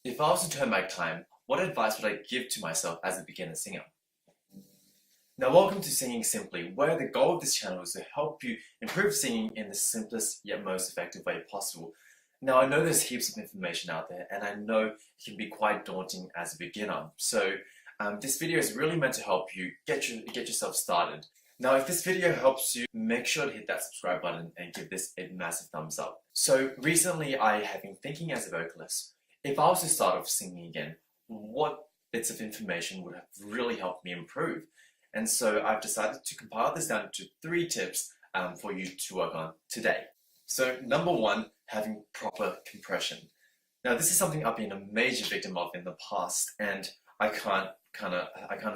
If I was to turn back time, what advice would I give to myself as a beginner singer? Now, welcome to Singing Simply, where the goal of this channel is to help you improve singing in the simplest yet most effective way possible. Now, I know there's heaps of information out there, and I know it can be quite daunting as a beginner. So, this video is really meant to help you get yourself started. Now, if this video helps you, make sure to hit that subscribe button and give this a massive thumbs up. So, recently I have been thinking as a vocalist, if I was to start off singing again, what bits of information would have really helped me improve? And so I've decided to compile this down to 3 tips for you to work on today. So number 1, having proper compression. Now this is something I've been a major victim of in the past, and I can't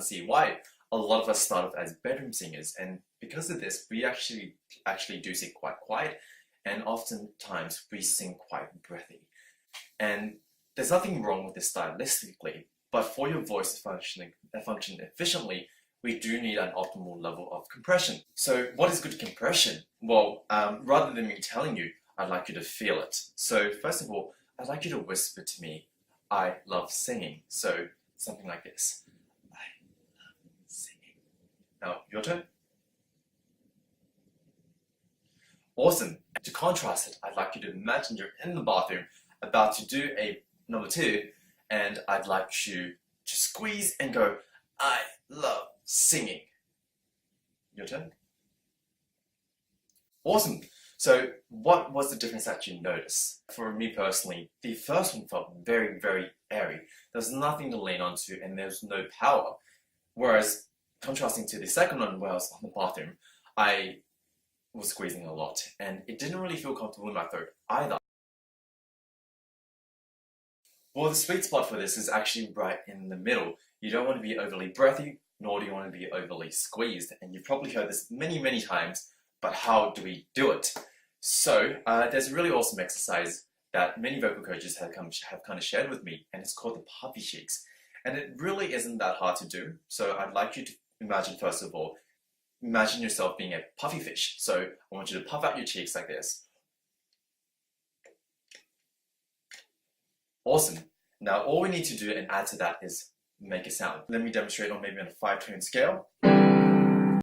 see why a lot of us start off as bedroom singers, and because of this we actually do sing quite quiet, and oftentimes we sing quite breathy. And there's nothing wrong with this stylistically, but for your voice to function efficiently, we do need an optimal level of compression. So what is good compression? Well, rather than me telling you, I'd like you to feel it. So first of all, I'd like you to whisper to me, I love singing. So something like this. I love singing. Now, your turn. Awesome. To contrast it, I'd like you to imagine you're in the bathroom about to do a number 2, and I'd like you to squeeze and go, I love singing. Your turn. Awesome. So what was the difference that you noticed? For me personally, the first one felt very, very airy. There's nothing to lean onto and there's no power. Whereas contrasting to the second one where I was on the bathroom, I was squeezing a lot and it didn't really feel comfortable in my throat either. Well, the sweet spot for this is actually right in the middle. You don't want to be overly breathy, nor do you want to be overly squeezed. And you've probably heard this many, many times, but how do we do it? So there's a really awesome exercise that many vocal coaches have kind of shared with me, and it's called the puffy cheeks. And it really isn't that hard to do. So I'd like you to imagine, first of all, imagine yourself being a puffy fish. So I want you to puff out your cheeks like this. Awesome. Now all we need to do and add to that is make a sound. Let me demonstrate on maybe on a 5-tone scale.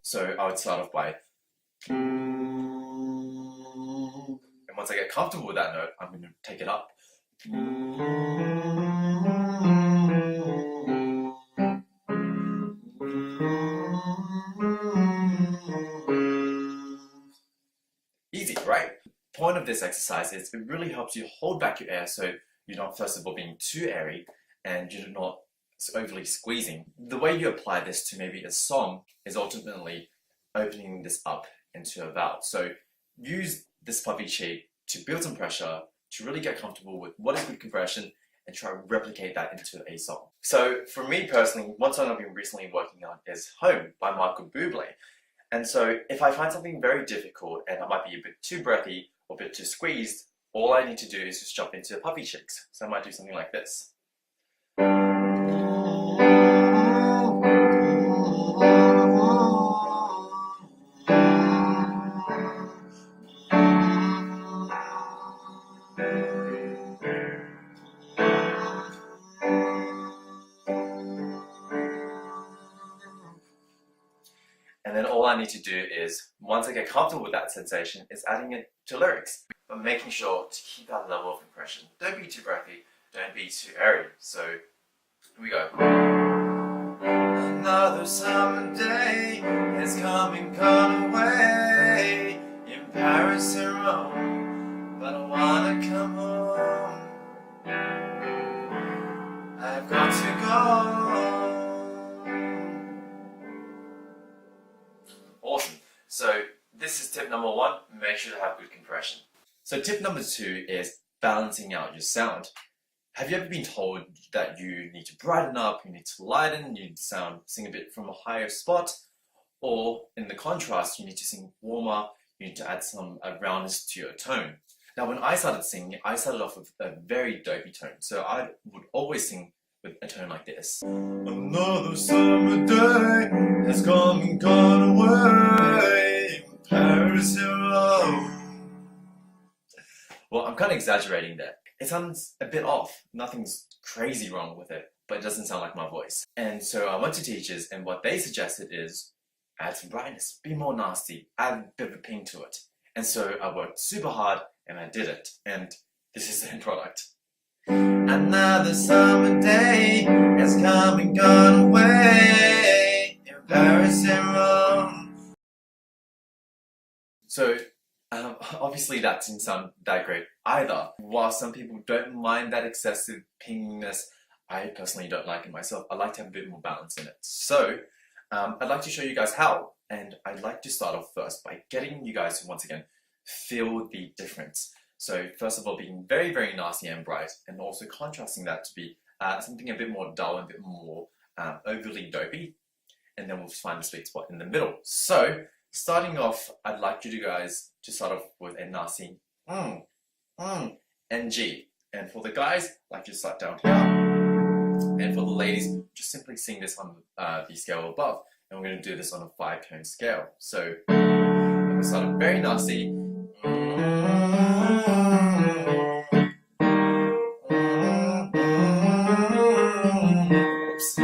So I would start off by, and once I get comfortable with that note, I'm going to take it up. Easy, right? The point of this exercise is it really helps you hold back your air so you're not, first of all, being too airy and you're not overly squeezing. The way you apply this to maybe a song is ultimately opening this up into a vowel. So use this puffy cheek to build some pressure, to really get comfortable with what is good compression and try to replicate that into a song. So for me personally, one song I've been recently working on is Home by Michael Bublé. And so if I find something very difficult and I might be a bit too breathy or a bit too squeezed, all I need to do is just jump into puffy cheeks. So I might do something like this. And then all I need to do is, once I get comfortable with that sensation, is adding it to lyrics. But making sure to keep that level of compression. Don't be too breathy, don't be too airy. So, here we go. Another summer day has come and gone away in Paris and Rome, but I wanna come home. I've got to go. Awesome. So this is tip number 1, make sure to have good compression. So tip number 2 is balancing out your sound. Have you ever been told that you need to brighten up, you need to lighten, you need to sing a bit from a higher spot, or in the contrast, you need to sing warmer, you need to add some roundness to your tone? Now when I started singing, I started off with a very dopey tone, so I would always sing with a tone like this. Another summer day has come and gone away, Paris and Rome. Well, I'm kind of exaggerating there. it sounds a bit off. Nothing's crazy wrong with it, but it doesn't sound like my voice. And so I went to teachers, and what they suggested is add some brightness, be more nasty, add a bit of a ping to it. And so I worked super hard, and I did it. And this is the end product. Another summer day has come and gone away in Paris and Rome. So obviously that didn't sound that great either. While some people don't mind that excessive pinginess, I personally don't like it myself. I like to have a bit more balance in it. So I'd like to show you guys how, and I'd like to start off first by getting you guys to once again feel the difference. So first of all, being very, very nasty and bright, and also contrasting that to be something a bit more dull and a bit more overly dopey, and then we'll find the sweet spot in the middle. So starting off, I'd like you guys to start off with a nasty and G. And for the guys, I'd like you to start down here. And for the ladies, just simply sing this on the scale above. And we're going to do this on a 5-tone scale. So I'm going to start off very nasty. Oops.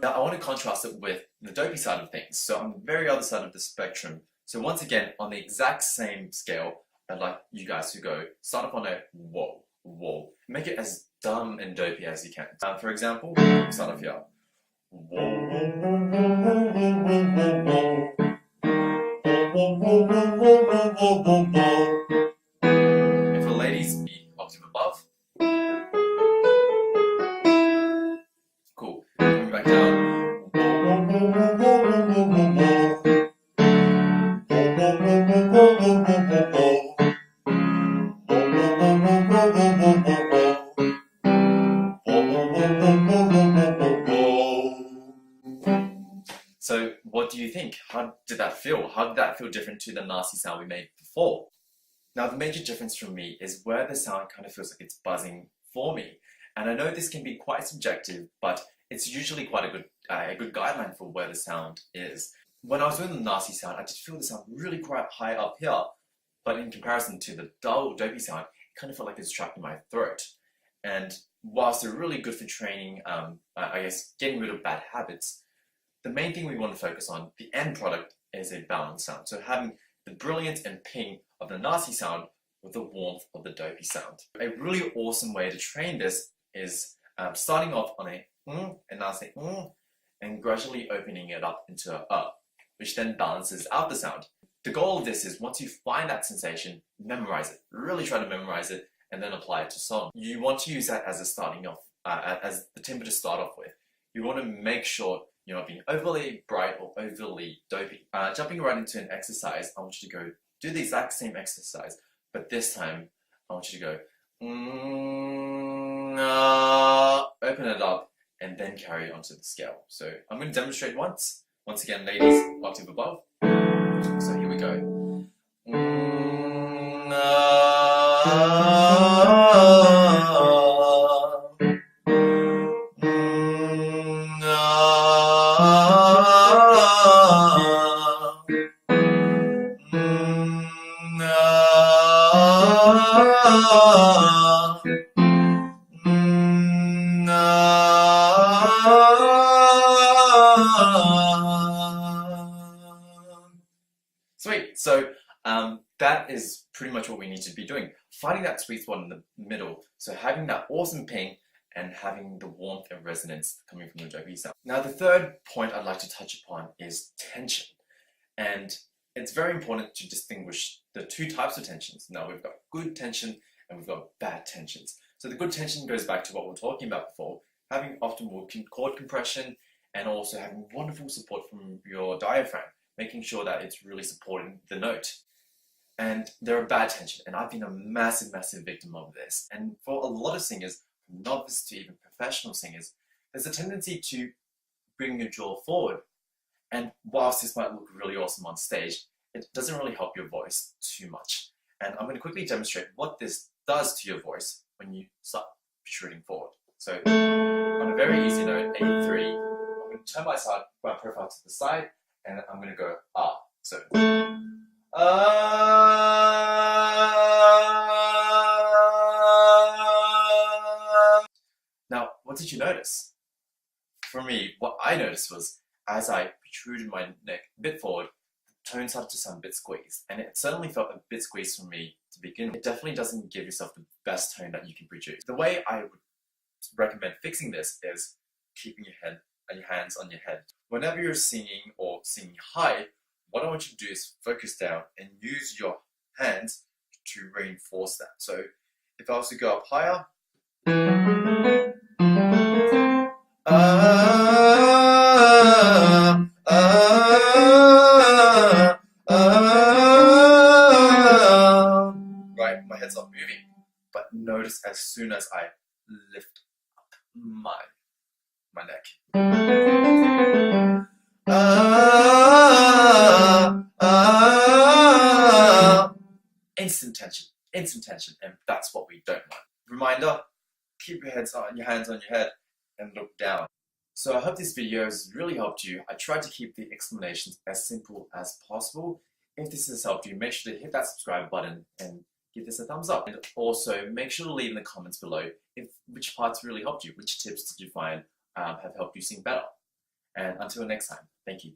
Now I want to contrast it with the dopey side of things. So on the very other side of the spectrum. So once again, on the exact same scale, I'd like you guys to go start off on a whoa, whoa. Make it as dumb and dopey as you can. For example, start off here. Whoa, whoa, whoa, whoa, whoa, whoa, whoa, whoa. Whoa, whoa, whoa, whoa, whoa, whoa, whoa. And for ladies, the octave above. Cool. Coming back down. Whoa, whoa, whoa, whoa, whoa, whoa, whoa. Whoa, whoa, whoa, whoa, whoa, whoa, whoa, whoa. So what do you think? How did that feel? How did that feel different to the nasty sound we made before? Now the major difference from me is where the sound kind of feels like it's buzzing for me. And I know this can be quite subjective, but it's usually quite a good guideline for where the sound is. When I was doing the nasty sound, I did feel the sound really quite high up here, but in comparison to the dull, dopey sound, it kind of felt like it's trapped in my throat. And whilst they're really good for training, I guess, getting rid of bad habits, the main thing we want to focus on, the end product, is a balanced sound. So having the brilliance and ping of the nasty sound with the warmth of the dopey sound. A really awesome way to train this is starting off on a nasty and gradually opening it up into a which then balances out the sound. The goal of this is once you find that sensation, memorize it. Really try to memorize it and then apply it to song. You want to use that as a starting off, as the timbre to start off with. You want to make sure you're not being overly bright or overly dopey. Jumping right into an exercise, I want you to go do the exact same exercise, but this time I want you to go open it up and then carry it onto the scale. So I'm going to demonstrate once. Once again, ladies, octave above. So here we go. Sweet. So that is pretty much what we need to be doing. Finding that sweet spot in the middle. So having that awesome ping and having the warmth and resonance coming from the dopey sound. Now the third point I'd like to touch upon is tension. And it's very important to distinguish the two types of tensions. Now we've got good tension and we've got bad tensions. So the good tension goes back to what we were talking about before, having optimal chord compression and also having wonderful support from your diaphragm, making sure that it's really supporting the note. And there are bad tension, and I've been a massive victim of this. And for a lot of singers, novice to even professional singers, there's a tendency to bring your jaw forward. And whilst this might look really awesome on stage, it doesn't really help your voice too much. And I'm going to quickly demonstrate what this does to your voice when you start protruding forward. So on a very easy note, A3, I'm going to turn my profile to the side, and I'm going to go ah. So now, what did you notice? For me, what I noticed was as I protruded my neck a bit forward, the tone started to sound a bit squeezed, and it certainly felt a bit squeezed for me to begin with. It definitely doesn't give yourself the best tone that you can produce. The way I would recommend fixing this is keeping your head and your hands on your head. Whenever you're singing or singing high, what I want you to do is focus down and use your hands to reinforce that. So if I was to go up higher, right, my head's not moving. But notice as soon as I lift up my neck, instant tension, and that's what we don't want. Reminder, keep your hands on your head and look down. So I hope this video has really helped you. I tried to keep the explanations as simple as possible. If this has helped you, make sure to hit that subscribe button and give this a thumbs up. And also make sure to leave in the comments below which parts really helped you, which tips did you find have helped you sing better. And until next time, thank you.